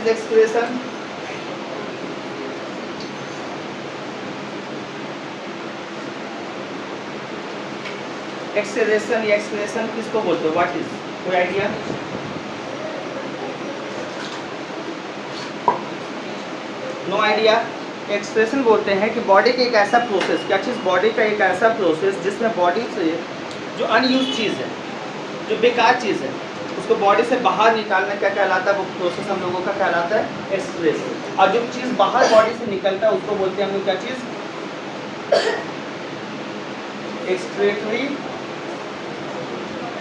Is excretion? Excretion या excretion किसको बोलते हो? व्हाट इज, कोई आइडिया? No idea. एक्सप्रेशन बोलते हैं कि बॉडी का एक ऐसा प्रोसेस, क्या चीज़? बॉडी का एक ऐसा प्रोसेस जिसमें बॉडी से जो अनयूज चीज़ है, जो बेकार चीज़ है, उसको बॉडी से बाहर निकालना क्या कहलाता है? वो प्रोसेस हम लोगों का कहलाता है एक्सक्रेशन। और जो चीज़ बाहर बॉडी से निकलता है उसको बोलते हैं हम लोग क्या चीज़? Excretory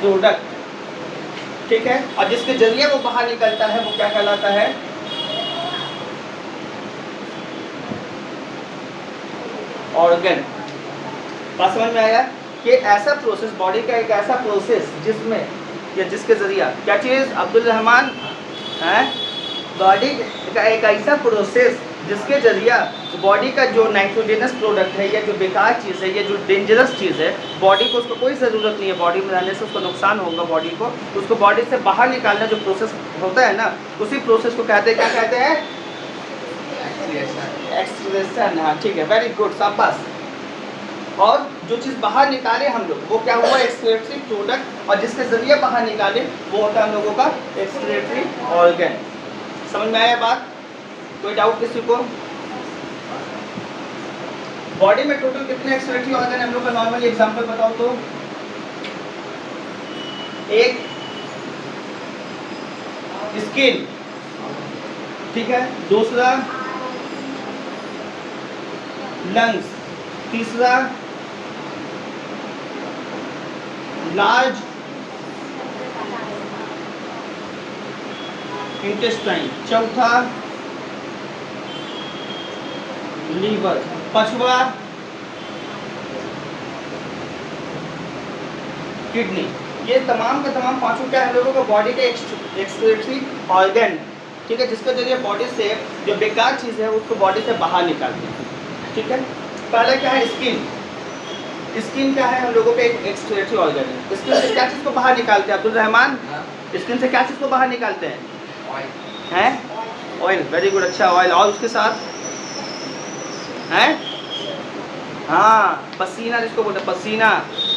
product. ठीक है, और जिसके जरिए वो बाहर निकलता है वो क्या कहलाता है? ऑर्गन। बात समझ में आया कि ऐसा प्रोसेस, बॉडी का एक ऐसा प्रोसेस जिसमें या जिसके जरिए क्या चीज़? अब्दुल रहमान है, बॉडी का एक ऐसा प्रोसेस जिसके जरिए बॉडी का जो नाइट्रोजनस प्रोडक्ट है या जो बेकार चीज़ है या जो डेंजरस चीज़ है, बॉडी को उसको कोई ज़रूरत नहीं है, बॉडी में रहने से उसको नुकसान होगा बॉडी को, उसको बॉडी से बाहर निकालना जो प्रोसेस होता है ना, उसी प्रोसेस को कहते हैं, क्या कहते हैं? एक्सक्रेशन। हाँ ठीक है, वेरी गुड, शाबाश। और जो चीज़ बाहर निकाले हम लोग वो क्या हुआ? Excretory product. और जिसके जरिए बाहर निकाले वो होता है हम लोगों का एक्सक्रेटरी ऑर्गन। समझ में आया बात? कोई डाउट किसी को? बॉडी में टोटल कितने एक्सक्रेटरी ऑर्गन हम लोग का? नॉर्मली एग्जांपल बताओ तो। एक स्किन, ठीक है, दूसरा लंग्स, तीसरा लार्ज इंटेस्टाइन, चौथा लीवर, पांचवा किडनी। ये तमाम के तमाम पांचों क्या है लोगों को? बॉडी के एक्सक्रेटरी ऑर्गन। ठीक है, जिसके जरिए बॉडी से जो बेकार चीज़ है उसको बॉडी से बाहर निकालते हैं। ठीक है, पहला क्या है? स्किन। स्किन क्या है? हम लोगों का एक एक्सक्रेटरी ऑर्गन है। स्किन से क्या चीज़ को बाहर निकालते हैं अब्दुल रहमान? स्किन से क्या चीज़ को बाहर निकालते हैं? हैं? ऑयल। वेरी गुड, अच्छा, ऑयल। और उसके साथ हैं? हाँ, पसीना जिसको बोलते हैं, पसीना,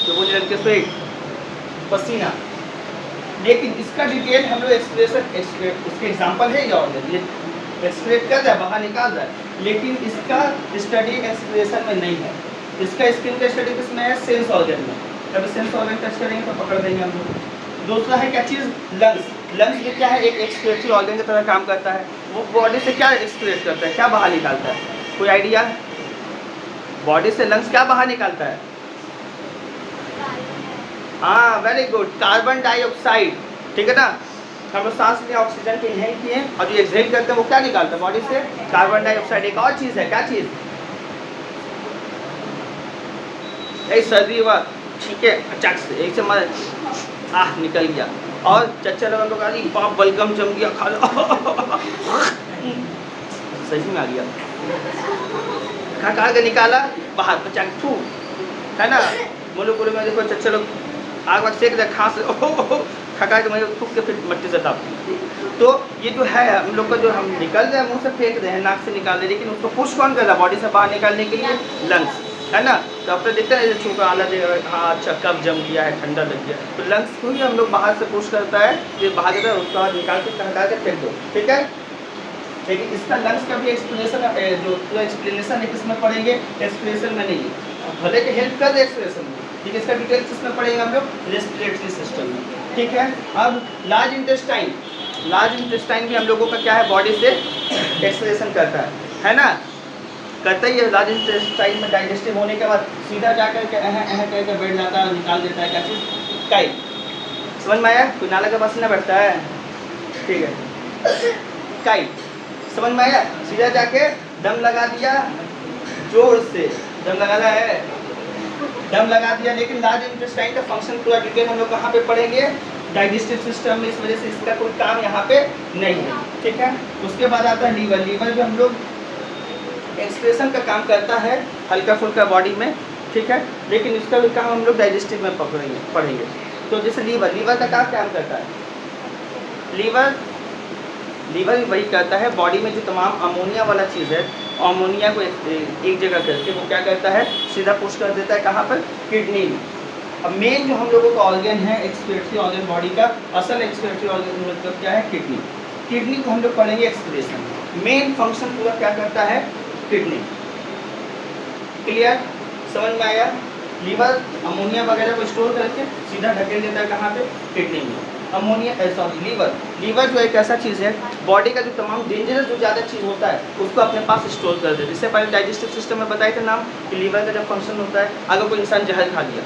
जो बोले रंग के स्वेट, पसीना। लेकिन इसका डिटेल हम लोग इसके एग्जाम्पल है ये ऑर्गन, ये एक्सक्रेट कर रहा है, बाहर निकाल रहा है, लेकिन इसका स्टडी एक्सक्रेशन में नहीं है। इसका स्किन का स्टडी किसमें है? सेंस ऑर्गन में। जब सेंस ऑर्गन टेस्ट करेंगे तो पकड़ देंगे हम लोग। दूसरा है क्या चीज़? लंग्स। लंग्स भी क्या है? एक एक्सक्रेटरी ऑर्गन की तरह काम करता है। वो बॉडी से क्या एक्सक्रेट करता है, क्या बाहर निकालता है? कोई आइडिया? बॉडी से लंग्स क्या बाहर निकालता है? हाँ, वेरी गुड, कार्बन डाइऑक्साइड। ठीक है ना, हम लोग सांस लिए ऑक्सीजन को इनहेल किए और जो एक्सहेल करते हैं वो क्या निकालते हैं बॉडी से? Carbon dioxide. एक और चीज़ है, क्या चीज़? यही सर्दी हुआ, ठीक है, अचाक से एक से मर निकल गया। और चच्चा लोग हम लोग आ गई, बाप बलगम जम गया, खा लो सही में आ गया, खा के निकाला बाहर, पचाक थू, है ना। मुल्क में देखो चच्चा लोग आग वक्त सेक दे, खांस खा के मैं थूक के फिर मट्टी से तापती। तो ये जो है हम लोग का जो हम निकल रहे हैं मुंह से फेंक रहे हैं, नाक से निकाल रहे हैं, लेकिन उसको पुश कौन कर रहा है बॉडी से बाहर निकालने के लिए? लंग्स, है ना। डॉक्टर देखते हैं छूका आला दे, हाँ अच्छा कब जम गया है, ठंडा लग गया, तो लंग्स को ही हम लोग बाहर से पुश करता है, ये बाहर देता है, उसके बाद निकाल के हटा के फेंक दो, ठीक है। लेकिन इसका लंग्स का भी एक्सप्लेनेशन जो पूरा एक्सप्लेनेशन है किसमें पढ़ेंगे? एक्सप्लेनेशन में नहीं, भले के हेल्प कर दे एक्सप्लेनेशन में, ठीक है। इसका डिटेल किसमें पढ़ेंगे हम लोग? रेस्पिरेटरी सिस्टम में, ठीक है। अब लार्ज इंटेस्टाइन, लार्ज इंटेस्टाइन भी हम लोगों का क्या है? बॉडी से एक्सप्रेशन करता है ना, करता ही है। लार्ज इंटेस्टाइन में डाइजेस्टिव होने के बाद सीधा जाकर के करके बैठ जाता है, निकाल देता है, क्या चीज़? काई। समझ में आया? कोई नाला का पसीना बैठता है, ठीक है, काई। समझ में आया? सीधा जाके दम लगा दिया, जोर से दम लगाना है, दम लगा दिया। लेकिन लार्ज इंटेस्टाइन का फंक्शन पूरा डिटेल हम लोग कहाँ पे पढ़ेंगे? डाइजेस्टिव सिस्टम में, इस वजह से इसका कोई काम यहाँ पे नहीं है, ठीक है। उसके बाद आता है लीवर। लीवर भी हम लोग एक्सप्रेशन का काम करता है हल्का फुल्का बॉडी में, ठीक है, लेकिन इसका भी काम हम लोग डाइजेस्टिव में पढ़ेंगे। तो जैसे लीवर, लीवर का काम क्या करता है? लीवर लीवर भी वही करता है, बॉडी में जो तमाम अमोनिया वाला चीज़ है, अमोनिया को एक जगह करके वो क्या करता है, सीधा पुश कर देता है कहाँ पर, किडनी में। अब मेन जो हम लोगों का ऑर्गन है एक्सक्रीटरी ऑर्गन बॉडी का, असल एक्सक्रीटरी ऑर्गन मतलब क्या है, किडनी। किडनी को हम लोग पढ़ेंगे एक्सक्रीशन। मेन फंक्शन पूरा क्या करता है, किडनी। क्लियर, समझ में आया? लीवर अमोनिया वगैरह को स्टोर करके सीधा ढकेल देता है कहाँ पे, किडनी में। अमोनिया लीवर जो एक ऐसा चीज़ है, बॉडी का जो तमाम डेंजरस जो ज़्यादा चीज़ होता है उसको अपने पास स्टोर कर देते हैं। इससे पहले डाइजेस्टिव सिस्टम में बताए थे नाम कि लीवर का जब फंक्शन होता है, अगर कोई इंसान जहर खा लिया,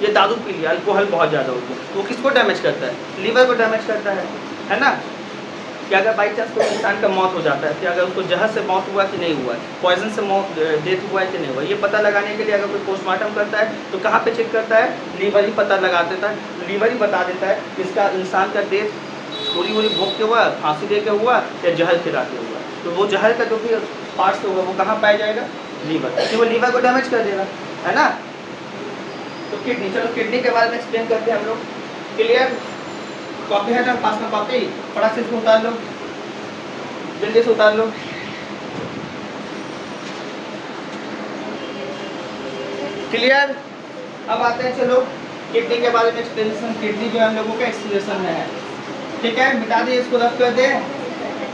ये दारू पी लिया, अल्कोहल बहुत ज़्यादा हो गया, वो किसको डैमेज करता है, लीवर को डैमेज करता है ना। कि अगर बाई चांस कोई इंसान का मौत हो जाता है, कि अगर उसको जहर से मौत हुआ कि नहीं हुआ है, पॉइजन से मौत डेथ हुआ है कि नहीं हुआ, ये पता लगाने के लिए अगर कोई पोस्टमार्टम करता है तो कहाँ पे चेक करता है, लीवर ही पता लगा देता है, लीवर ही बता देता है कि इसका इंसान का डेथ थोड़ी थोड़ी भोग के हुआ, फांसी दे के हुआ या जहर खिला के हुआ। तो वो जहर का जो भी पार्ट्स होगा वो कहाँ पाया जाएगा, लीवर, क्योंकि वो लीवर को डैमेज कर देगा, है ना। तो किडनी, चलो किडनी के बारे में एक्सप्लेन करते हैं हम लोग। क्लियर, कॉपी है ना पास में, कॉपी फटाक से इसको उतार लो, जल्दी से उतार लो। क्लियर, अब आते हैं चलो किडनी के बारे में एक्सप्लेनेशन। किडनी जो है हम लोगों का एक्सप्लेनेशन में है, ठीक है। मिटा दिए इसको, रफ कर दें,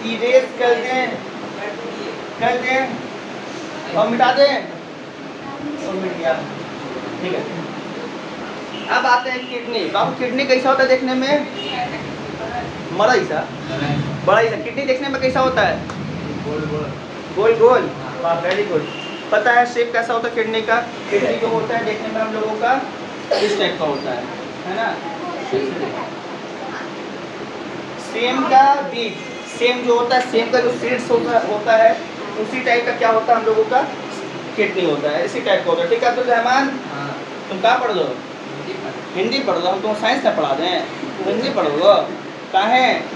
इरेज कर दें और मिटा दें, और मिट गया, ठीक है। अब आते हैं किडनी। बाबू किडनी कैसा होता है देखने में, मरा ही सा, बड़ा ही सा। किडनी देखने में कैसा होता है, गोल गोल, वाह वेरी गुड। पता है शेप कैसा होता है किडनी का, किडनी जो होता है देखने में हम लोगों का इस टाइप का होता है ना। सेम का बीज, सेम जो होता है, सेम का जो सीड्स होता है, उसी टाइप का क्या होता है हम लोगों का किडनी होता है, इसी टाइप का होता है, ठीक है। अब्दुल रहमान, तुम कहाँ पढ़ लो, हिंदी पढ़ लो, हम तुम साइंस का पढ़ा दें, हिंदी पढ़ोगे कहाँ है।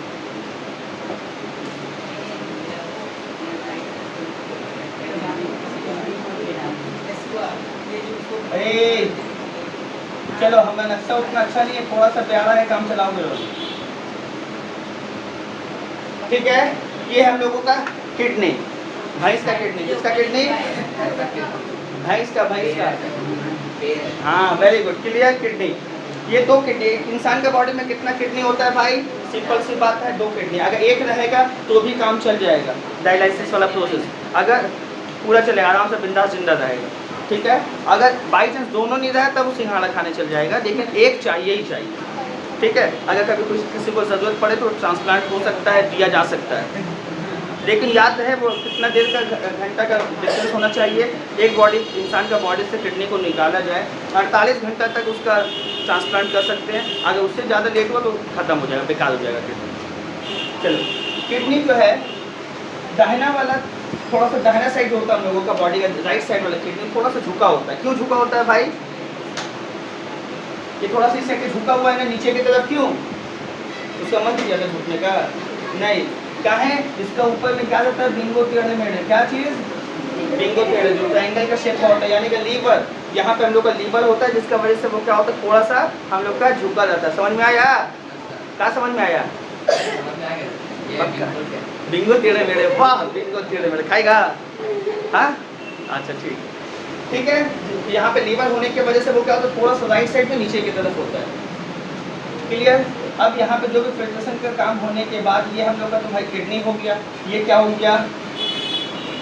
चलो हमें नक्शा उतना अच्छा नहीं है, थोड़ा सा प्यारा है, काम चलाओगे लोग, ठीक है। ये हम लोगों का किडनी, भैंस का किडनी, किसका किडनी, भैंस का, हाँ वेरी गुड, क्लियर। किडनी, ये दो किडनी, इंसान के बॉडी में कितना किडनी होता है भाई, सिंपल सी बात है, 2 किडनी। अगर एक रहेगा तो भी काम चल जाएगा, डायलिसिस वाला प्रोसेस, अगर पूरा चलेगा, आराम से बिंदास जिंदा रहेगा, ठीक है। अगर बाई चांस दोनों नहीं रहे तब वो सिंघाड़ा खाने चल जाएगा, लेकिन एक चाहिए ही चाहिए, ठीक है। अगर कभी किसी को ज़रूरत पड़े तो ट्रांसप्लांट हो सकता है, दिया जा सकता है, लेकिन याद रहे वो कितना देर का, घंटा का डिस्टेंस होना चाहिए, एक बॉडी, इंसान का बॉडी से किडनी को निकाला जाए, 48 घंटा तक उसका ट्रांसप्लांट कर सकते हैं। अगर उससे ज़्यादा लेट हुआ तो ख़त्म हो जाएगा, बेकार हो जाएगा किडनी। चलो, किडनी जो है दाहिना वाला, थोड़ा सा दाहिना साइड होता है हम लोगों का बॉडी का, राइट साइड वाला किडनी थोड़ा सा झुका होता है। क्यों झुका होता है भाई, ये थोड़ा सा इस साइड झुका हुआ है ना नीचे की तरफ, क्यों, उसका मन नहीं जाता झुकने का, नहीं, क्या है इसका ऊपर में क्या रहता है, बिंगो टेढ़े मेढ़े, क्या चीज़, बिंगो टेढ़े, जो ट्रायंगल का शेप होता है, यानी कि लीवर, यहाँ पे हम लोग का लीवर होता है, जिसका वजह से वो क्या होता है, थोड़ा सा हम लोग का झुका रहता है। समझ में आया, क्या समझ में आया, बिंगो टेढ़े मेढ़े, वाह बिंगो टेढ़े मेढ़े खाएगा, हाँ अच्छा ठीक है। यहाँ पे लीवर होने की वजह से वो क्या होता है, थोड़ा सा राइट साइड में नीचे की तरफ होता है, क्लियर। अब यहाँ पे जो भी फिल्ट्रेशन का काम होने के बाद ये हम लोग का तो भाई किडनी हो गया, ये क्या हो गया,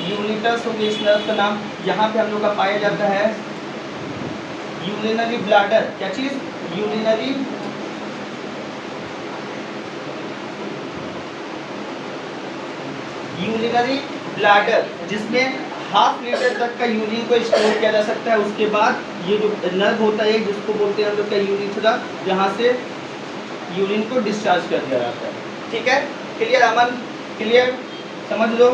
यूनिटस हो गया इस नर्व का नाम। यहाँ पे हम लोग का पाया जाता है यूरिनरी ब्लैडर, क्या चीज़, यूरिनरी ब्लैडर, जिसमें 1/2 लीटर तक का यूरिन को स्टोर किया जा सकता है। उसके बाद ये जो नर्व होता है जिसको बोलते हैं हम लोग का यूरिथ्रा, जहाँ से यूरिन को डिस्चार्ज कर दिया जाता है, ठीक है। क्लियर अमन, क्लियर, समझ लो।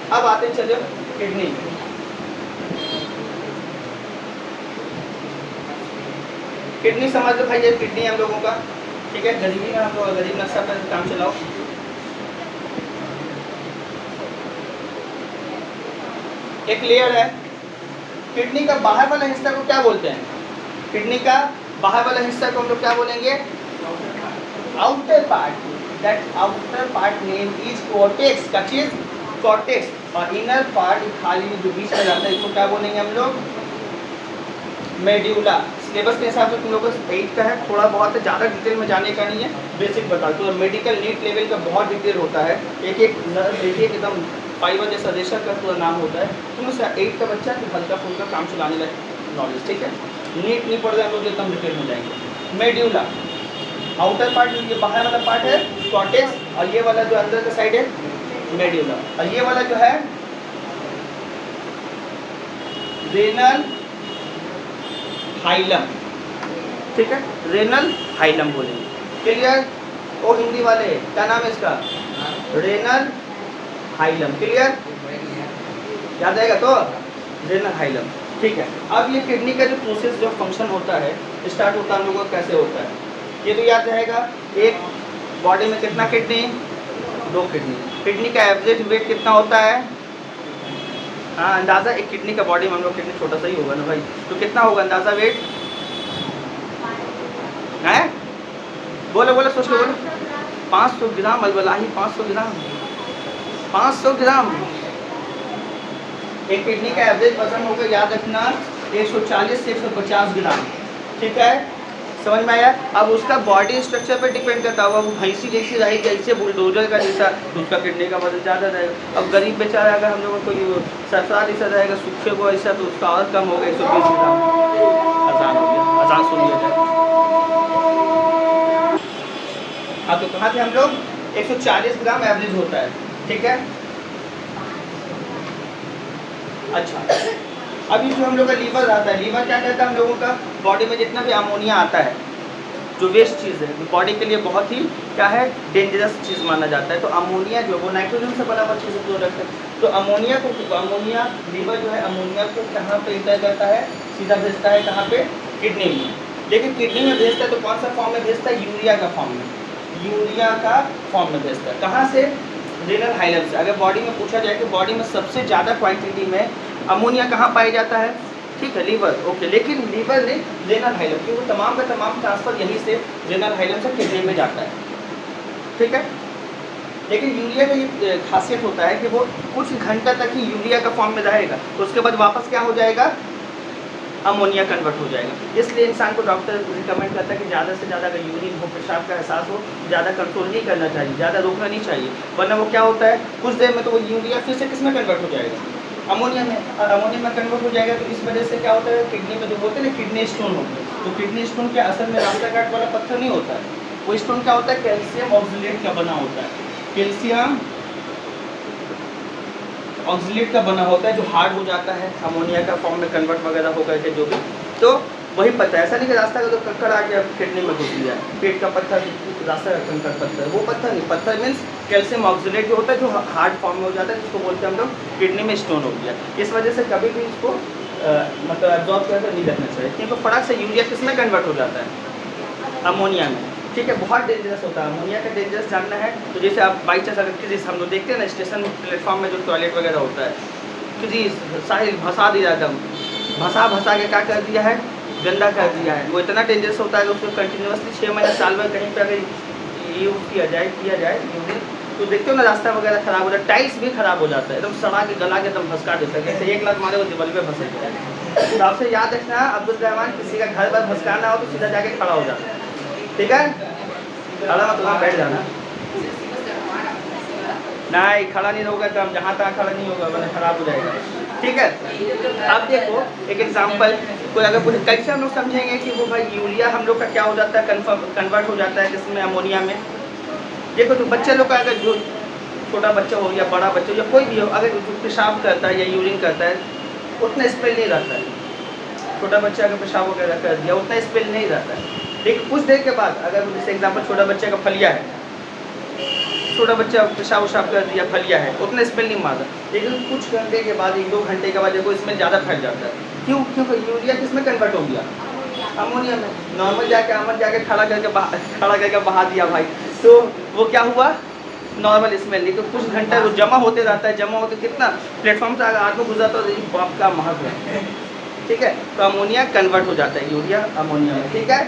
अब आते चलो किडनी, किडनी समझ लो भाई, ये किडनी हम लोगों का, ठीक है। गरीबी में हम लोग गरीब नक्शा पर काम चलाओ। एक लेयर है, किडनी का बाहर वाला हिस्सा को क्या बोलते हैं, किडनी का बाहर वाला हिस्सा को हम लोग क्या बोलेंगे, outer part, that outer part name is cortex. क्या चीज? कॉर्टेक्स। और इनर पार्ट खाली जो बीच में जाता है इसको क्या बोलेंगे हम लोग? मेड्यूला। सिलेबस के हिसाब से तुम लोगों को 8 का है, थोड़ा बहुत है, ज़्यादा डिटेल में जाने का नहीं है, बेसिक बता दो। मेडिकल नीट लेवल का बहुत डिटेल होता है, एक एक एकदम फाइबर जैसा रेशर का पूरा नाम होता है। तुम उसका 8 का बच्चा तो हल्का फुल्का काम चलाने लगे नॉलेज, ठीक है। नीट नहीं पढ़ रहे हम लोग एकदम डिटेल में जाएंगे। मेड्यूला आउटर पार्ट, ये बाहर वाला पार्ट है कॉर्टेक्स, और ये वाला जो अंदर का साइड है मेड्यूला, और ये वाला जो है रेनल हाइलम, ठीक है, रेनल हाइलम बोलेंगे। क्लियर? ओ हिंदी वाले क्या नाम है इसका? Renal hilum. क्लियर? याद आएगा तो रेनल हाइलम, ठीक है। अब ये किडनी का जो प्रोसेस जो फंक्शन होता है स्टार्ट होता है हम लोगों का कैसे होता है ये तो याद रहेगा। एक बॉडी में कितना किडनी? 2 किडनी। किडनी का एवरेज वेट कितना होता है? हाँ अंदाज़ा, एक किडनी का बॉडी में हम लोग किडनी छोटा सा ही होगा ना भाई, तो कितना होगा अंदाज़ा वेट है? बोलो बोलो सोच लो, बोलो। 500 ग्राम अलबलाही, 500 ग्राम, 500 ग्राम। एक किडनी का एवरेज वजन होगा, याद रखना, 140 से 150 ग्राम, ठीक है, समझ में आया। अब उसका बॉडी स्ट्रक्चर पर डिपेंड करता होगा, वो भैंसी जैसी रहेगी, जैसे बुलडोजर का जैसा, तो उसका किडनी का वजन ज़्यादा रहेगा। अब गरीब बेचारा अगर हम लोगों को कोई सरसार जैसा रहेगा, सूखे को ऐसा, तो उसका और कम हो गया 120 ग्राम। आसान हो गया, आसान सुन लिया जाए। हाँ तो कहाँ थे हम लोग? 140 ग्राम एवरेज होता है, ठीक है। अच्छा, अभी जो हम लोग का लीवर आता है, लीवर क्या कहता है हम लोगों का? बॉडी में जितना भी अमोनिया आता है, जो वेस्ट चीज़ है, बॉडी के लिए बहुत ही क्या है, डेंजरस चीज़ माना जाता है। तो अमोनिया जो वो नाइट्रोजन से बना हुआ चीज़ है प्रोडक्ट है। तो अमोनिया को, अमोनिया लीवर जो है अमोनिया को कहाँ पे इंटर करता है? सीधा भेजता है कहाँ पे? किडनी में। लेकिन किडनी में भेजता है तो कौन सा फॉर्म में भेजता है? यूरिया का फॉर्म में, यूरिया का फॉर्म में भेजता है। कहाँ से? रेनल हाइलम से। अगर बॉडी में पूछा जाए कि बॉडी में सबसे ज़्यादा क्वांटिटी में अमोनिया कहाँ पाया जाता है, ठीक है, लीवर, ओके, लेकिन लीवर नहीं, रेनल हाइलम, क्योंकि तमाम का तमाम ट्रांसफर यहीं से रेनल हाइलम से किडनी में जाता है, ठीक है। लेकिन यूरिया का ये खासियत होता है कि वो कुछ घंटा तक ही यूरिया का फॉर्म में रहेगा, तो उसके बाद वापस क्या हो जाएगा? अमोनिया कन्वर्ट हो जाएगा। इसलिए इंसान को डॉक्टर रिकमेंड करता है कि ज़्यादा से ज़्यादा अगर यूरिन हो, पेशाब का एहसास हो, ज़्यादा कंट्रोल नहीं करना चाहिए, ज़्यादा रोकना नहीं चाहिए, वरना वो क्या होता है कुछ देर में तो वो यूरिया फिर से किस में कन्वर्ट हो जाएगा? अमोनिया में। और अमोनिया में कन्वर्ट हो जाएगा तो इस वजह से क्या होता है, किडनी में जो होते हैं ना किडनी स्टोन होते हैं, तो किडनी स्टोन के असल में रास्ता काट वाला पत्थर नहीं होता है, वो स्टोन क्या होता है? कैल्शियम ऑक्सलेट का बना होता है, कैल्शियम ऑक्सलेट का बना होता है, जो हार्ड हो जाता है अमोनिया का फॉर्म में कन्वर्ट वगैरह हो करके जो भी, तो वही पत्थर। ऐसा नहीं कि रास्ता का तो कंकड़ आ गया किडनी में घुस गया, पेट का पत्थर, रास्ता का कंकड़ पत्थर, वो पत्थर नहीं, पत्थर मीन्स कैल्शियम ऑक्सलेट जो होता है, जो हार्ड फॉर्म में हो जाता है, जिसको बोलते हैं हम लोग किडनी में स्टोन हो गया। इस वजह से कभी भी इसको मतलब एब्जॉर्ब करके नहीं रखना चाहिए, क्योंकि फटाक से यूरिया किस में कन्वर्ट हो जाता है? अमोनिया में, ठीक है। बहुत डेंजरस होता है अमोनिया का। डेंजरस जानना है तो जैसे आप बाई चांस अगर किसी हम लोग देखते हैं ना स्टेशन प्लेटफॉर्म में जो टॉयलेट वगैरह होता है, किसी साहिल भसा दिया एकदम, भसा के क्या कर दिया है? गंदा कर दिया है। वो इतना डेंजरस होता है कि उसको कंटिन्यूसली 6 महीने साल में कहीं पर अगर यूज किया जाए यूरिन, तो देखते हो ना रास्ता वगैरह खराब हो जाता है, टाइल्स भी खराब हो जाता है, एकदम सड़ा के गला के एकदम भसका देता है, जैसे 1 लाख मारे वो दिवाली पे फंसे गया। तो आपसे याद रखना, अब्दुल रहमान किसी का घर पर भसकाना हो तो सीधा जाके खड़ा हो जाता है, ठीक है, खड़ा मत वहाँ बैठ जाना, नहीं खड़ा नहीं होगा तो हम जहाँ तहाँ खड़ा नहीं होगा, वरना खराब हो जाएगा, ठीक है। अब देखो एक एग्जांपल, कोई अगर पूछे कैसे हम लोग समझेंगे कि वो भाई यूरिया हम लोग का क्या हो जाता है, कन्वर्ट हो जाता है किसमें? अमोनिया में। देखो तो बच्चे लोग का अगर जो छोटा बच्चा हो या बड़ा बच्चा या कोई भी हो, अगर पेशाब करता है या यूरिन करता है, उतना स्मेल नहीं रहता है। छोटा बच्चा अगर पेशाब वगैरह कर दिया उतना स्मेल नहीं रहता है, लेकिन कुछ देर के बाद अगर जैसे एग्जाम्पल छोटा बच्चे का फलिया है, छोटा बच्चा पेशाब उशाब कर दिया, फलिया है, उतना स्मेल नहीं मारता, लेकिन कुछ घंटे के बाद 1-2 घंटे के बाद देखो स्मेल ज़्यादा फैल जाता है। क्यों? क्योंकि यूरिया किस में कन्वर्ट हो गया? अमोनिया में। नॉर्मल जाके खड़ा करके बहा दिया भाई, तो वो क्या हुआ? Normal smell. लेकिन कुछ घंटा वो जमा होते रहता है, जमा होते कितना प्लेटफॉर्म से अगर आदमी गुजरता है तो बाप का महक है, ठीक है। तो अमोनिया कन्वर्ट हो जाता है यूरिया अमोनिया में, ठीक है,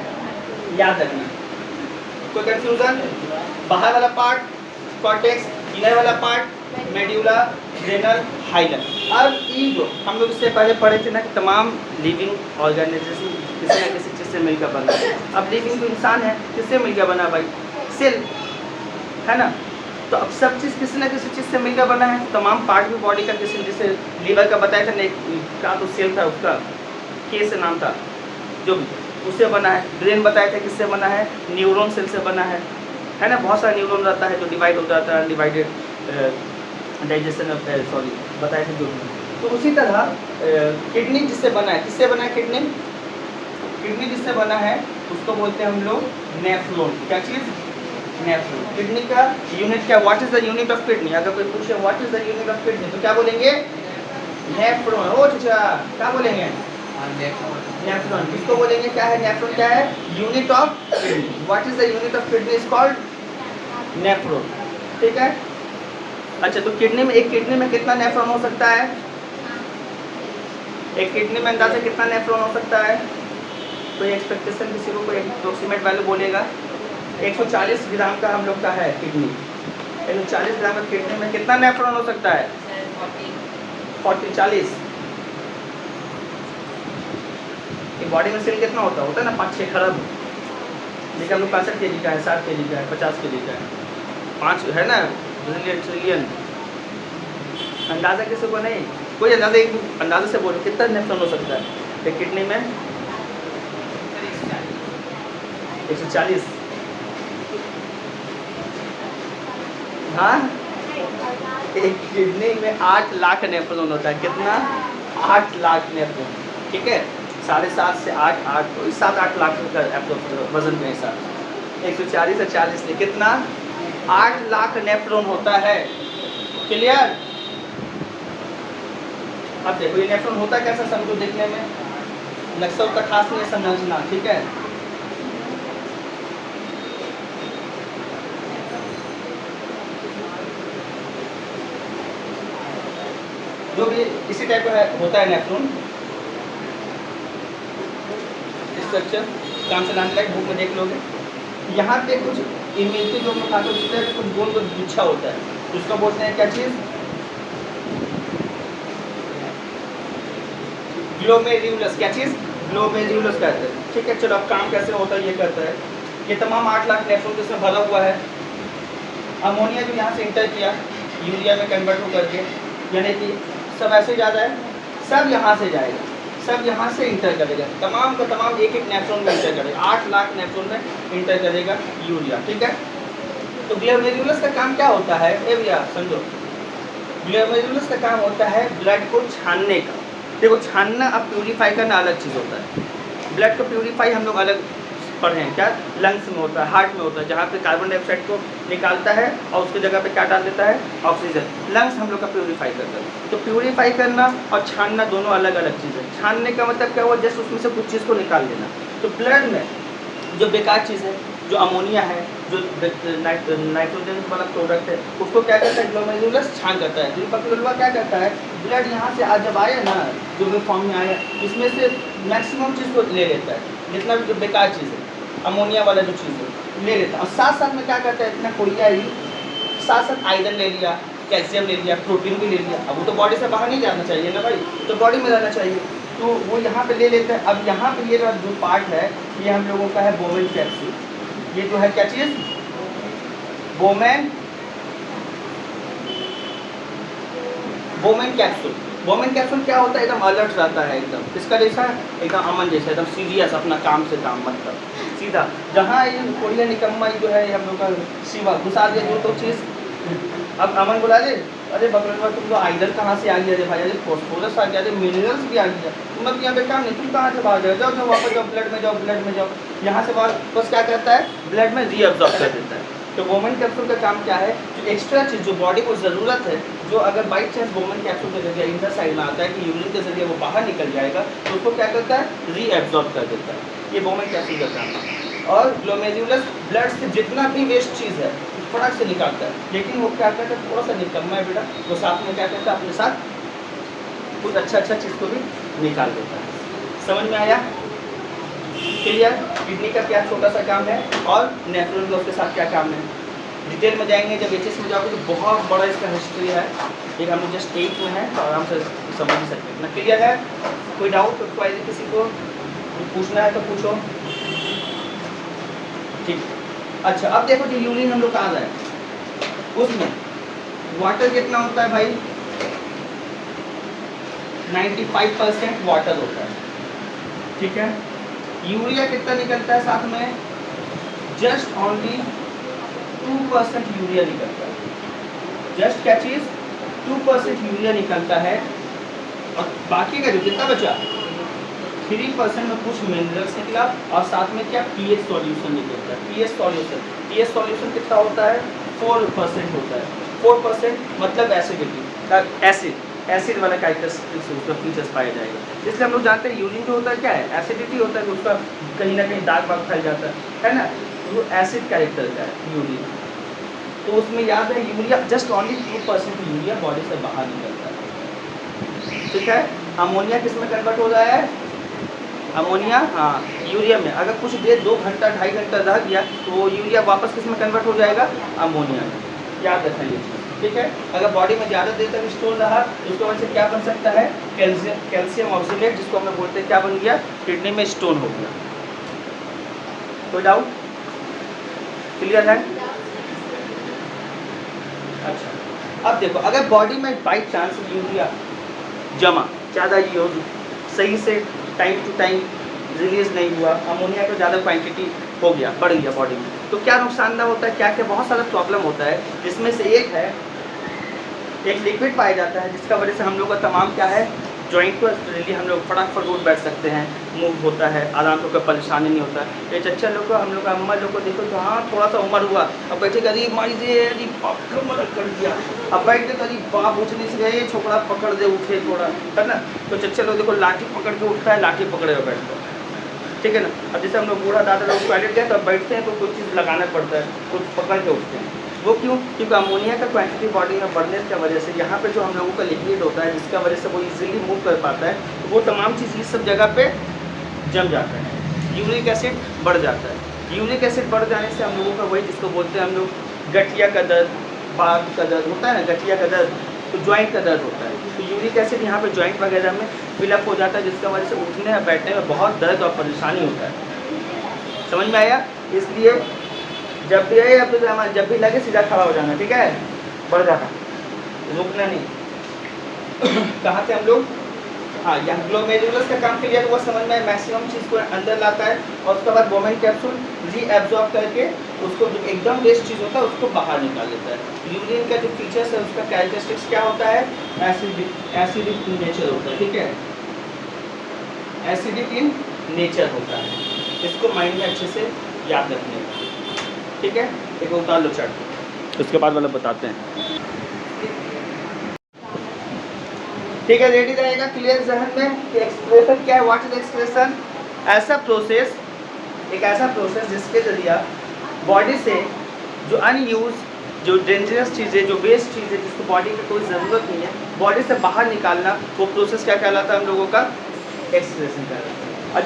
याद रखना। कोई कंफ्यूजन? बाहर वाला पार्ट कॉर्टेक्स, इनर वाला पार्ट मेड्यूला, रेनल, हाइलम। अब ये जो हम लोग इससे पहले पढ़े थे ना कि तमाम लिविंग ऑर्गेनिज्म किसी न किसी चीज़ से मिलकर बना है। अब लिविंग तो इंसान है, किससे मिलकर बना भाई? सेल, है ना? तो अब सब चीज़ किसी न किसी चीज़ से मिलकर बना है। तमाम पार्ट भी बॉडी का किसी, जैसे लीवर का बताया था ना, का तो सेल था, उसका के से नाम था, जो भी उससे बना है। ब्रेन बताया था किससे बना है? न्यूरॉन सेल से बना है ना? बहुत सारा न्यूरॉन रहता है जो डिवाइड हो जाता है, डिवाइडेड डाइजेशन ऑफ सॉरी बताया था जो। तो उसी तरह किडनी जिससे बना है, किससे बना है किडनी? किडनी जिससे बना है उसको बोलते हैं हम लोग नेफ्रॉन। क्या चीज़? नेफ्रॉन। किडनी का यूनिट क्या? What is the unit of kidney? अगर कोई पूछे what is the unit of kidney तो क्या बोलेंगे? नेफ्रॉन। ओ अच्छा, क्या बोलेंगे? नेफ्रॉन। किसको बोलेंगे? क्या है नेफ्रॉन? क्या है? Unit of kidney. What is the unit of kidney? Is called nephron. ठीक है। अच्छा, तो किडनी में, एक किडनी में कितना नेफ्रॉन हो सकता है? एक किडनी में अंदाजा कितना नेफ्रॉन हो सकता है? कोई एक्सपेक्टेशन किसी को, कोई अप्रोक्सीमेट वैल्यू बोलेगा? 140 ग्राम का हम लोग का है किडनी। 140 ग्राम का किडनी में कितना नेफ्रॉन हो सकता है? 40। बॉडी में सेल कितना होता है ना? 5-6 खरब। लेकिन हम लोग 65 kg का है, 60 kg का है, 50 kg का है, 5 है ना, ट्रिलियन। अंदाजा किसी को नहीं, कोई अंदाजा, एक अंदाजे से बोलो कितना नेफ्रॉन हो सकता है एक किडनी में? 140। हाँ, एक किडनी में 8 लाख नेफ्रॉन होता है। कितना? 8 लाख नेफ्रॉन। ठीक है, 7.5 से 8 तो 7-8 लाख का वजन के हिसाब से 140 और 40 में कितना? 8 लाख नेफ्रॉन होता है। क्लियर? अब देखो ये नेफ्रॉन होता कैसा समझो, देखने में नक्शा का खास नहीं समझना। ठीक है, जो भी इसी टाइप का होता है नेफ्रॉन स्ट्रक्चर, काम से लाने लायक बुक में देख लोगे। यहाँ पे कुछ इमेज जो हम खाते हैं कुछ गोल गोल गुच्छा होता है, उसको बोलते हैं क्या चीज़? ग्लोमेरुलस। क्या चीज़? ग्लोमेरुलस कहते हैं। ठीक है, चलो अब काम कैसे होता है ये करता है। ये तमाम 8 लाख नेफ्रॉन तो इसमें भरा हुआ है। अमोनिया जो यहाँ से इंटर किया यूरिया में कन्वर्ट हो करके, यानी कि सब ऐसे ज़्यादा है, सब यहाँ से जाएगा, सब यहाँ से इंटर करेगा, तमाम का तमाम एक एक नेफ्रॉन में इंटर करेगा। 8 लाख नेफ्रॉन में इंटर करेगा यूरिया। ठीक है, तो ग्लोमेरुलस का काम क्या होता है? ए भैया समझो, ग्लोमेरुलस का काम होता है ब्लड को छानने का। देखो, छानना अब प्यूरीफाई करना अलग चीज़ होता है। ब्लड को प्यूरीफाई हम लोग अलग पढ़े हैं, क्या लंग्स में होता है, हार्ट में होता है, जहाँ पे कार्बन डाइऑक्साइड को निकालता है और उसकी जगह पे क्या डाल देता है? ऑक्सीजन। लंग्स हम लोग का प्यूरीफाई करता है। तो प्यूरीफाई करना और छानना दोनों अलग अलग चीज़ है। छानने का मतलब क्या हुआ? जस्ट उसमें से कुछ चीज़ को निकाल लेना। तो ब्लड में जो बेकार चीज़ है, जो अमोनिया है, जो नाइट्रोजन वाला प्रोडक्ट है, उसको क्या करता है? ग्लोमेरुलस छान करता है। ग्लोमेरुलस क्या करता है? ब्लड यहाँ से आज जब आया ना, जो भी फॉर्म में आया, इसमें से मैक्सिमम चीज़ को ले लेता है, जितना भी जो बेकार चीज़ है, अमोनिया वाला जो चीज़ है ले लेता है। और साथ साथ में क्या करता है? इतना कोरिया ही साथ साथ आयरन ले लिया, कैल्शियम ले लिया, प्रोटीन भी ले लिया। अब वो तो बॉडी से बाहर नहीं जाना चाहिए ना भाई, तो बॉडी में रहना चाहिए, तो वो यहाँ पे ले लेते हैं। अब यहाँ पे ये जो पार्ट है ये हम लोगों का है बोमेन कैप्सूल। ये जो है क्या चीज़? Bowman capsule. बोमेन कैप्सूल क्या होता है? एकदम अलर्ट रहता है, एकदम किसका जैसा? एकदम अमन जैसा, एकदम सीरियस, अपना काम से काम मतलब सीधा। जहाँ ये कोरिया निकम्मा जो है हम लोग का शिवा घुसा दे जो तो चीज़, अब अमन बोला दे, अरे बकरवा तुम तो आयरन कहाँ से आ गया? अरे भाई, अरे फॉस्फोरस आ गया, अरे मिनरल्स भी आ गया, तुम अब यहाँ पे काम नहीं, तुम कहाँ से बाहर जाओ, जाओ वापस जाओ, ब्लड में जाओ, ब्लड में जाओ। यहाँ से बाहर बस क्या करता है? ब्लड में रीअब्जॉर्ब कर देता है। तो बोमेन कैप्सूल का काम क्या है? जो एक्स्ट्रा चीज़ जो बॉडी को ज़रूरत है, जो अगर बाई चांस बोमेन कैप्सूल के जरिए इंटर साइड में आता है कि यूरिन के जरिए वो बाहर निकल जाएगा, तो उसको क्या करता है? रीअब्जॉर्ब कर देता है। ये बोमेन कैप्सूल का काम है। और ग्लोमेरुलस ब्लड से जितना भी वेस्ट चीज़ है फटाक से निकालता है, लेकिन वो क्या करता है? थोड़ा सा निकम्मा है बेटा, वो साथ में क्या करता है? अपने साथ कुछ अच्छा चीज़ को भी निकाल देता है। समझ में आया? क्लियर? किडनी का क्या छोटा सा काम है और नेफ्रॉन का उसके साथ क्या काम है? डिटेल में जाएंगे जब एच में जाओगे तो बहुत बड़ा इसका हिस्ट्री है। एक हम लोग जस्ट 8 में है तो आराम से समझ ही सकते हैं। ना क्लियर है? कोई डाउट क्वारी किसी को पूछना है तो पूछो। ठीक, अच्छा अब देखो जो यूरिन हम लोग कहाँ जाए, उसमें वाटर कितना होता है भाई? 95% वाटर होता है, ठीक है। यूरिया कितना निकलता है साथ में? जस्ट ओनली 2% यूरिया निकलता है। जस्ट क्या चीज? 2% यूरिया निकलता है और बाकी का जो कितना बचा 3% में कुछ मिनरल्स निकला और साथ में क्या पीएच सॉल्यूशन निकलता है। पीएच सॉल्यूशन कितना होता है? 4% होता है। 4% मतलब एसिडिटी, एसिड वाला कैरेक्टरिस्टिक्स उसका फीचर्स पाया जाएगा। इसलिए हम लोग जानते हैं यूरिन जो होता है क्या है? एसिडिटी होता है, तो उसका कहीं ना कहीं दाग बाग फैल जाता है ना, वो एसिड कैरेक्टर का है यूरिन। तो उसमें याद है urea just only 2% urea body से बाहर निकलता है, ठीक है। अमोनिया किस में कन्वर्ट हो रहा है? अमोनिया, हाँ, यूरिया में। अगर कुछ देर 2 घंटा 2.5 घंटा रह गया तो वो यूरिया वापस किस में कन्वर्ट हो जाएगा? अमोनिया में। याद रखना ये चीज़, ठीक है। अगर बॉडी में ज़्यादा देर तक स्टोर रहा तो उसकी वजह से क्या बन सकता है? कैल्शियम ऑक्सीलेट, जिसको हम लोग बोलते हैं क्या बन गया? किडनी में स्टोन हो गया। कोई डाउट? क्लियर है? अच्छा अब देखो, अगर बॉडी में बाई चांस यूरिया जमा ज़्यादा यूज सही से टाइम टू टाइम रिलीज नहीं हुआ, अमोनिया का ज़्यादा क्वांटिटी हो गया, बढ़ गया बॉडी में, तो क्या नुकसानदायक होता है? क्या क्या बहुत सारा प्रॉब्लम होता है, जिसमें से एक है एक लिक्विड पाया जाता है जिसका वजह से हम लोग का तमाम क्या है जॉइंट को रिली हम लोग फटाफट उठ बैठ सकते हैं, मूव होता है, आराम से कोई परेशानी नहीं होता है। ये चच्चा लोग को हम लोग का अम्मा लोग को देखो तो हाँ थोड़ा सा उम्र हुआ, अब बैठे अरे मारी दे अरे बाप का मदद कर दिया, अब बैठ के अरे बाप उठने से गए छोकरा पकड़ दे उठे थोड़ा, है ना। तो चच्चा लोग देखो लाठी पकड़ के उठता है, लाठी पकड़े हुए बैठता है, ठीक है ना। अब जैसे हम लोग बूढ़ा दादा लोग टॉयलेट गए तो अब बैठते हैं तो कोई चीज़ लगाना पड़ता है, कुछ पकड़ के उठते हैं। वो क्यों? क्योंकि अमोनिया का क्वांटिटी बॉडी में बढ़ने की वजह से यहाँ पे जो हम लोगों का लिक्विड होता है जिसका वजह से वो इजीली मूव कर पाता है, तो वो तमाम चीज़ इस सब जगह पे जम जाता है, यूरिक एसिड बढ़ जाता है। यूरिक एसिड बढ़ जाने से हम लोगों का वही जिसको बोलते हैं हम लोग गठिया का दर्द, बात का दर्द होता है ना, गठिया का दर्द, तो जॉइंट का दर्द होता है। तो यूरिक एसिड यहाँ पे जॉइंट वगैरह में फिलअप हो जाता है, जिसका वजह से उठने या बैठने में बहुत दर्द और परेशानी होता है। समझ में आया? इसलिए जब भी आए अब तो हमारे जब भी लगे सीधा खड़ा हो जाना, ठीक है, बढ़ जाना, रुकना नहीं। कहाँ थे हम लोग? हाँ, यहाँ ग्लोमेरुलस का काम क्लियर हुआ, समझ में मैक्सिमम चीज़ को अंदर लाता है और उसके बाद बोमेन कैप्सूल रीएब्जॉर्ब करके उसको जो एकदम वेस्ट चीज़ होता है उसको बाहर निकाल देता है। यूरिन का जो फीचर्स है उसका कैरेक्टरिस्टिक्स क्या होता है? एसिडिक इन नेचर होता है, ठीक है, एसिडिक इन नेचर होता है। इसको माइंड में अच्छे से याद रखने का, ठीक है। एक उतार लो चार्ट, उसके बाद मतलब बताते हैं, ठीक है। रेडी रहेगा क्लियर जहन में कि एक्सप्रेशन क्या है, व्हाट इज एक्सप्रेशन? ऐसा प्रोसेस, एक ऐसा प्रोसेस जिसके जरिए बॉडी से जो अनयूज, जो डेंजरस चीज़ें, जो वेस्ट चीज़ें जिसको बॉडी की कोई ज़रूरत नहीं है, बॉडी से बाहर निकालना, वो प्रोसेस क्या कहलाता है हम लोगों का? एक्सप्रेशन कहलाता है। और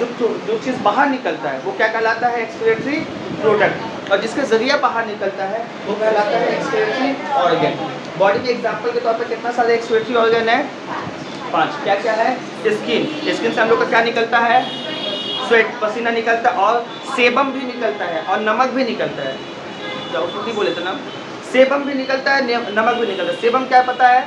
जो चीज़ बाहर निकलता है वो क्या कहलाता है? Excretory product. और जिसके जरिए बाहर निकलता है वो कहलाता है एक्सक्रीटरी ऑर्गन। बॉडी के एग्जाम्पल के तौर पर कितना सारे एक्सक्रीटरी ऑर्गन है? 5। क्या क्या है? स्किन, स्किन से हम लोग का क्या निकलता है? स्वेट, पसीना निकलता है, और सेबम भी निकलता है, और नमक भी निकलता है। क्या उसको नहीं बोले थे ना? सेबम भी निकलता है, नमक भी निकलता है। सेबम क्या पता है?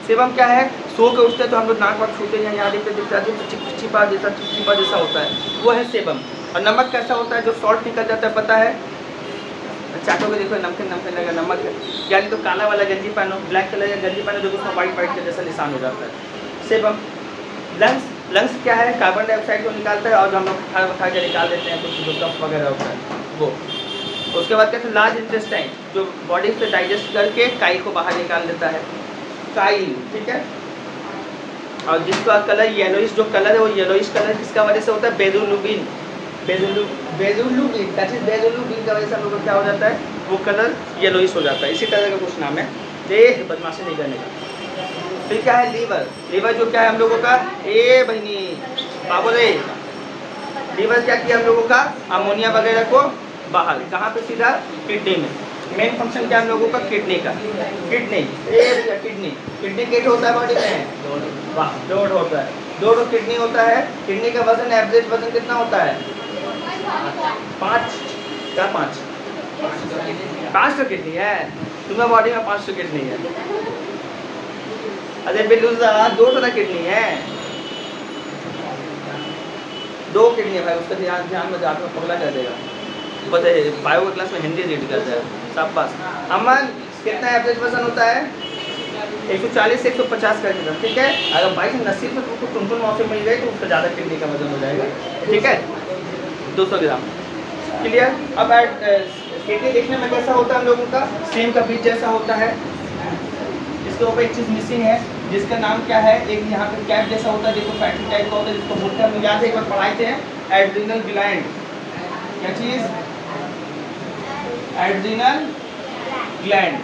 सेबम क्या है? सो के उठते तो हम लोग नाक वाक छूते हैं, यहाँ पे दिखता है जो चिपचिपा जैसा होता है, वो है सेबम। और नमक कैसा होता है? जो सॉल्ट निकल जाता है, पता है? चाटोगे देखो नमकीन नमकीन लगा नमक है, यानी तो काला वाला गंजी पहनो, ब्लैक कलर का गंजी पहनो, जो उसमें वाइट वाइट का जैसा निशान हो जाता है, सेबम। लंग्स, लंग्स क्या है? कार्बन डाइऑक्साइड को निकालता है और जो हम लोग खा के निकाल देते हैं कुछ जो कफ वगैरह होता है वो। उसके बाद क्या है? लार्ज इंटेस्टाइन, जो बॉडी से डाइजेस्ट करके काइल को बाहर निकाल देता है, काइल, ठीक है। और जिसका कलर येलोइश, जो कलर है वो येलोइश कलर किसका वजह से होता है? बेजुलुबिन, बेजुलुबिन, दैट इज बेजुलुबिन का वजह से हम लोग को क्या हो जाता है? वो कलर येलोइश हो जाता है। इसी तरह का कुछ नाम है, देख बदमाशी नहीं करने का। फिर क्या है? लीवर, लीवर जो क्या है हम लोगों का? ए बहनी बाबू रे, लीवर क्या किया हम लोगों का? अमोनिया वगैरह को बाहर, कहाँ पे? सीधा किडनी में। मेन फंक्शन क्या है हम लोगों का? किडनी का। किडनी किडनी किडनी किट होता है बॉडी में, वाह, लोड होता है, 2 किडनी होता है। किडनी का वजन, एवरेज वजन कितना होता है? 5, क्या 5? 500 किडनी है तुम्हारे बॉडी में, 500 किडनी है। अरे बिल्लुजा 2 तरह किडनी है, 2 किडनी है भाई, उसका ध्यान में जाकर पगला कर देगा। बताइए बायो क्लास में हिंदी रीड करता है सब पास। अमन कितना एवरेज वजन होता है? 140 से 150 का किलो, ठीक है। अगर बाइक नसीब से तुमको टुनटुन मौसम मिल गई तो उससे ज़्यादा किडनी का वजन हो जाएगा, ठीक है, 200 ग्राम। क्लियर? अब किडनी देखने में कैसा होता है हम लोगों का? सेम का बीज जैसा होता है। इसके ऊपर एक चीज़ मिसिंग है जिसका नाम क्या है? एक यहाँ पे कैप जैसा होता है, देखो फैटी टाइप का होता है, जिसको बोलते हैं, हम याद है एक बार पढ़ाए थे, एड्रिनल ग्लैंड। क्या चीज़? Adrenal gland.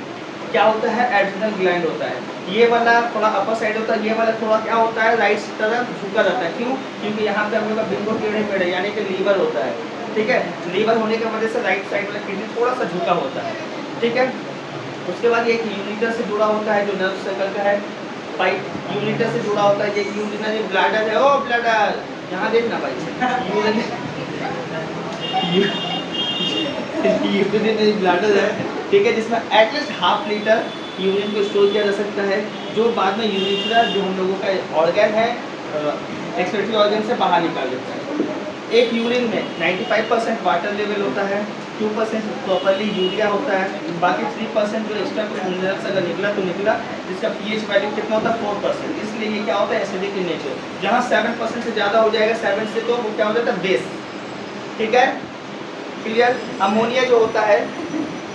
क्या होता है? एड्रिनल ग्लैंड होता है। ये वाला थोड़ा अपर साइड होता है, ये वाला थोड़ा क्या होता है? राइट तरफ झुका रहता है। क्यों? क्योंकि यहाँ पे हम लोग का बिंगो टेढ़े मेढ़े यानी कि लीवर होता है, ठीक है। लीवर होने की वजह से राइट साइड वाला किडनी थोड़ा सा झुका होता है, ठीक है। उसके बाद ये एक यूनिटर से जुड़ा होता है जो नर्व सर्कल का है, पाइप यूनिटर से जुड़ा होता है। ये यूरिनरी ब्लैडर है, ओ ब्लैडर यहाँ देखना भाई, यूरिनरी ब्लैडर है, ठीक है, जिसमें एटलीस्ट ½ लीटर यूरिन को स्टोर किया जा सकता है, जो बाद में यूरिथ्रा जो हम लोगों का ऑर्गन है एक्सक्रीटरी ऑर्गन से बाहर निकाल देता है। एक यूरिन में 95% वाटर लेवल होता है, 2% प्रॉपरली यूरिया होता है, बाकी 3% जो एक्स्ट्रा कुछ मिनरल्स अगर निकला तो निकला, जिसका पीएच वैल्यू कितना होता है? 4%। इसलिए ये क्या होता है? Acidic in nature. जहाँ 7% से ज़्यादा हो जाएगा, 7 से, तो वो क्या हो जाता है? बेस, ठीक है। क्लियर? अमोनिया जो होता है,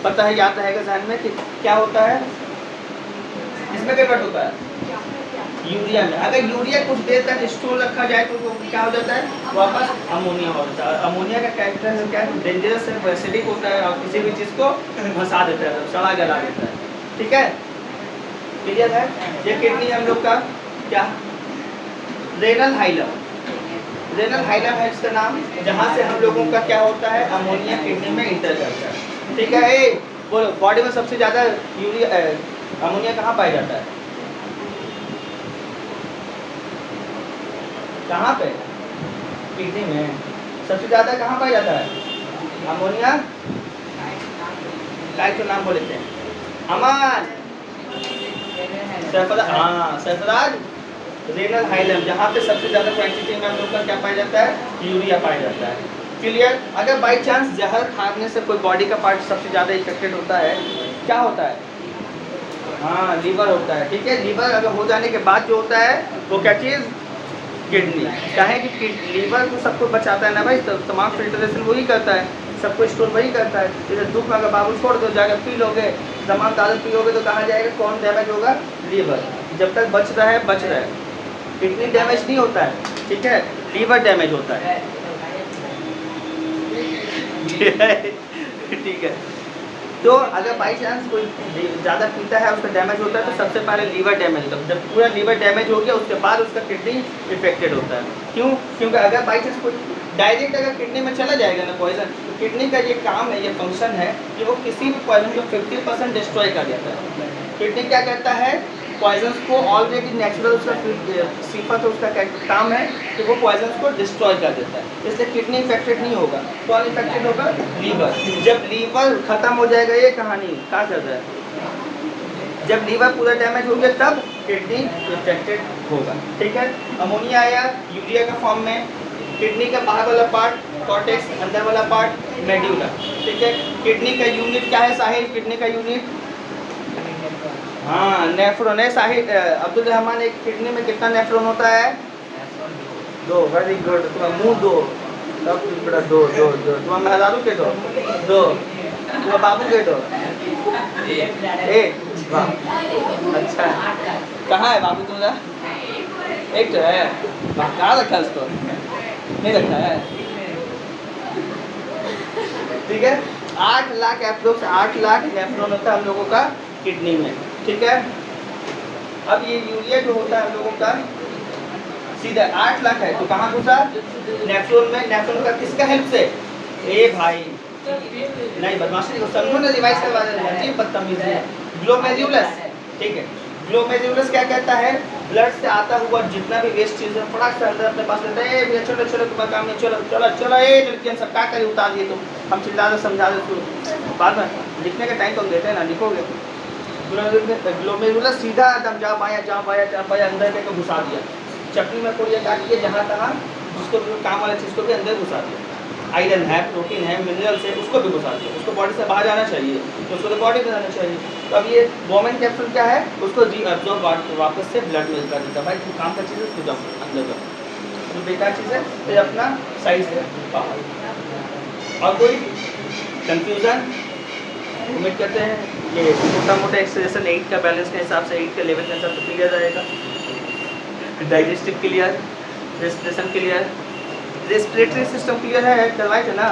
पता है, याद रहेगा ध्यान में कि क्या होता है? इसमें कन्वर्ट होता है यूरिया में। अगर यूरिया कुछ देर तक स्टोर रखा जाए तो क्या हो जाता है? वापस अमोनिया हो जाता है। अमोनिया का कैरेक्टर है क्या है? डेंजरस है, एसिडिक होता है और किसी भी चीज़ को भसा देता है, सड़ा गला देता है, ठीक है। क्लियर है? ये किडनी हम लोग का क्या? Renal hilum. रेनल हाइलम है इसका नाम, जहाँ से हम लोगों का क्या होता है? अमोनिया किडनी में इंटर करता है, ठीक है। बोलो, बॉडी में सबसे ज़्यादा अमोनिया कहाँ पाया जाता है? कहाँ पे? किडनी में। सबसे ज़्यादा कहाँ पाया जाता है अमोनिया? काय तो नाम बोले थे अमन, सरफराज, हाँ सरफराज, रेनल हाइलम, जहाँ पे सबसे ज़्यादा क्वांटिटी में हम लोग का क्या पाया जाता है? यूरिया पाया जाता है। क्लियर? अगर बाई चांस जहर खाने से कोई बॉडी का पार्ट सबसे ज़्यादा इफेक्टेड होता है, क्या होता है? हाँ, लीवर होता है, ठीक है। लीवर अगर हो जाने के बाद जो होता है वो क्या चीज़? किडनी। चाहे कि लीवर को सबको बचाता है ना भाई, तो तमाम फिल्ट्रेशन वही करता है, सबको स्टोर वही करता है। जैसे धूप में अगर बाबू छोड़ दो, जाकर पी लोगे, तमाम ताज़ा पियोगे तो कहाँ जाएगा? कौन डैमेज होगा? लीवर। जब तक बच रहा है बच रहा है। किडनी डैमेज नहीं होता है, ठीक है, लीवर डैमेज होता है, ठीक है। तो अगर बाई चांस कोई ज़्यादा पीता है, उसका डैमेज होता है, तो सबसे पहले लीवर डैमेज होता है। जब पूरा लीवर डैमेज हो गया उसके बाद उसका किडनी इफेक्टेड होता है। क्यों? क्योंकि अगर बाई चांस कोई डायरेक्ट अगर किडनी में चला जाएगा ना पॉइजन, तो किडनी का ये काम है, ये फंक्शन है कि वो किसी भी पॉइजन को 50% डिस्ट्रॉय कर देता है। किडनी क्या करता है? पॉइजन्स को, ऑलरेडी नेचुरल उसका सिफत है, उसका काम है कि वो पॉइजन्स को डिस्ट्रॉय कर देता है। इसलिए किडनी इफेक्टेड नहीं होगा। कौन इफेक्टेड होगा? लीवर। जब लीवर खत्म हो जाएगा, ये कहानी कहाँ चल रहा है, जब लीवर पूरा डैमेज हो गया तब किडनी इफेक्टेड होगा, ठीक है। अमोनिया आया यूरिया का फॉर्म में, किडनी का बाहर वाला पार्ट कॉर्टेक्स, अंदर वाला पार्ट मेड्यूला, ठीक है। किडनी का यूनिट क्या है साहिल? किडनी का यूनिट, हाँ, नेफ्रॉन है साहिल। अब्दुल रहमान, एक किडनी में कितना नेफ्रॉन होता है? 2। Very good. तुम्हारा मुँह 2, तब बड़ा 2 2 2। तुम्हारा मेहरारू के 2 2, तुम्हारा बाबू के 2 1। वाह, अच्छा। कहाँ है बाबू तुम्हारा? एक तो है, कहाँ रखा है उसको? नहीं रखा है, ठीक है। 8 लाख एप्रोक्स 8 लाख नेफ्रॉन होता है हम लोगों का किडनी में, ठीक है। अब ये यूरिया जो होता है हम लोगों का सीधा 8 लाख है, तो कहाँ घुसा? नेफ्रॉन में। नेफ्रॉन का किसका हेल्प से? ए भाई, नहीं बदमाशी को समझो ना, रिवाइज करवा देना, अजीब बदतमीजी है। ग्लोमेरुलस, ठीक है, ग्लोमेरुलस क्या कहता है, ब्लड से आता हुआ जितना भी वेस्ट चीज है फटाक से अंदर अपने पास लेता है। ए भैया चलो चलो तुम्हारा काम नहीं, चलो चलो चलो, ए लड़कियां सब क्या करी, उतार दिए तुम, हम चिल्ला दे समझा दे उसको, बाद में लिखने का टाइम तो हम देते हैं ना, लिखोगे। ग्लोमेरुलस सीधा एकदम जहाँ पाया अंदर के घुसा दिया, चटनी में कोई काट के जहाँ तहाँ जिसको भी काम वाला चीज़ को भी अंदर घुसा दिया। आयरन है, प्रोटीन है, मिनरल्स है, उसको भी घुसा दिया, उसको बॉडी से बाहर जाना चाहिए तो उसको तो बॉडी में जाना चाहिए। तो अब ये वोमेन कैप्सूल क्या है, उसको रीअब्जॉर्ब वापस से ब्लड में कर देता है। भाई तुम काम का चीज़ है उसको जाओ अंदर जाओ, जो बेकार चीज़ है फिर अपना साइज से बाहर। और कोई कंफ्यूजन? उम्मीद करते हैं ये मोटा मोटा एक्सरसाइज 8 का बैलेंस के हिसाब से 8 के लेवल के हिसाब से क्लियर रहेगा। Digestive clear, respiration clear, respiratory system clear है, करवाए थे ना,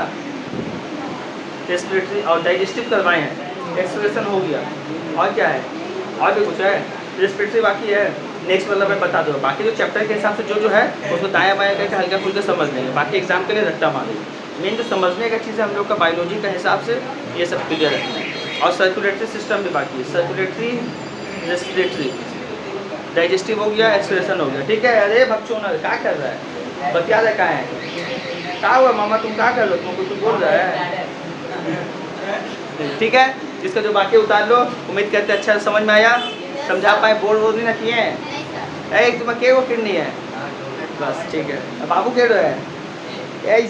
रेस्पिरेटरी और डाइजेस्टिव करवाए हैं, एक्सप्रेशन हो गया। और क्या है, और भी कुछ है, रेस्पिरेटरी बाकी है, नेक्स्ट मतलब मैं बता दूँ। बाकी जो चैप्टर के हिसाब से जो है उसको दायां बायां करके हल्का फुल्का समझ लेंगे, बाकी एग्जाम के लिए रट्टा मारेंगे। मेन जो समझने का चीज़ है हम लोग का बायोलॉजी का हिसाब से ये सब क्लियर रखना है। और सर्कुलेटरी सिस्टम भी बाकी है, सर्कुलेटरी, रेस्पिरेटरी, डाइजेस्टिव हो गया, एक्सप्रेशन हो गया, ठीक है। अरे बच्चों क्या कर रहा है, बतिया रहा कहाँ है, क्या हुआ मामा तुम क्या कर लो, तुमको कुछ बोल रहा है, ठीक है। इसका जो बाकी उतार लो। उम्मीद करते अच्छा समझ में आया, समझा पाए, बोर्ड वोर्ड नहीं ना किए हैं। एक तुम्हें के वो किडनी है बस, ठीक है। बाबू केड़ो है, यही